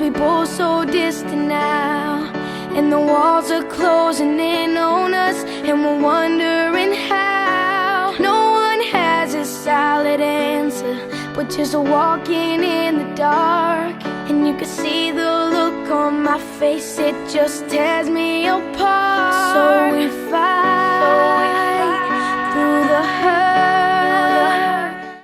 we both so distant now, and the walls are closing in on us, and we're wondering how. No one has a solid answer, but just walking in the dark. And you can see the look on my face, it just tears me apart. So we fight